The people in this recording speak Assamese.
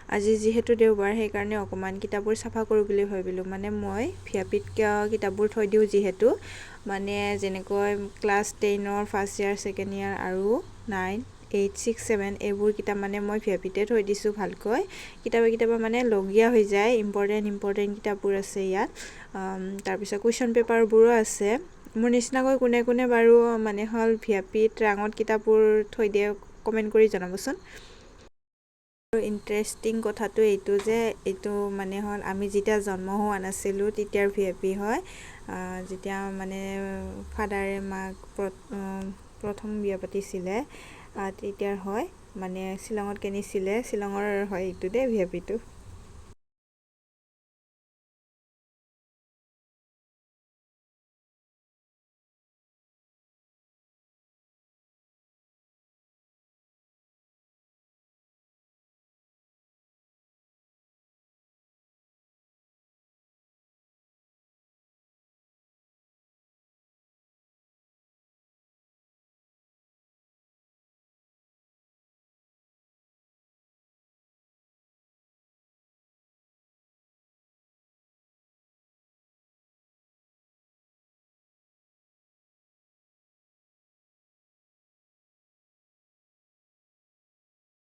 আজি যিহেতু দেওবাৰ সেইকাৰণে অকণমান কিতাপবোৰ চাফা কৰোঁ বুলি ভাবিলোঁ মানে মই ভিআইপিত কিতাপবোৰ থৈ দিওঁ যিহেতু মানে যেনেকৈ ক্লাছ 10ৰ ফাৰ্ষ্ট ইয়াৰ ছেকেণ্ড ইয়াৰ আৰু 9, 8, 6, 7 এইবোৰ কিতাপ মানে মই ভিআইপিতে থৈ দিছোঁ ভালকৈ কেতিয়াবা মানে লগীয়া হৈ যায় ইম্পৰ্টেণ্ট কিতাপবোৰ আছে ইয়াত তাৰপিছত কুৱেশ্যন পেপাৰবোৰো আছে মোৰ নিচিনাকৈ কোনে বাৰু মানে হ'ল ভিআইপিত ৰাঙত কিতাপবোৰ থৈ দিয়ে কমেণ্ট কৰি জনাবচোন ইণ্টাৰেষ্টিং কথাটো এইটো যে এইটো মানে হ'ল আমি যেতিয়া জন্ম হোৱা নাছিলোঁ তেতিয়াৰ ভিআইপি হয় যেতিয়া মানে ফাদাৰে মাক প্ৰথম বিয়া পাতিছিলে তেতিয়াৰ হয় মানে শ্বিলঙত কিনিছিলে শ্বিলঙৰ হয় এইটো দেই ভিআইপিটো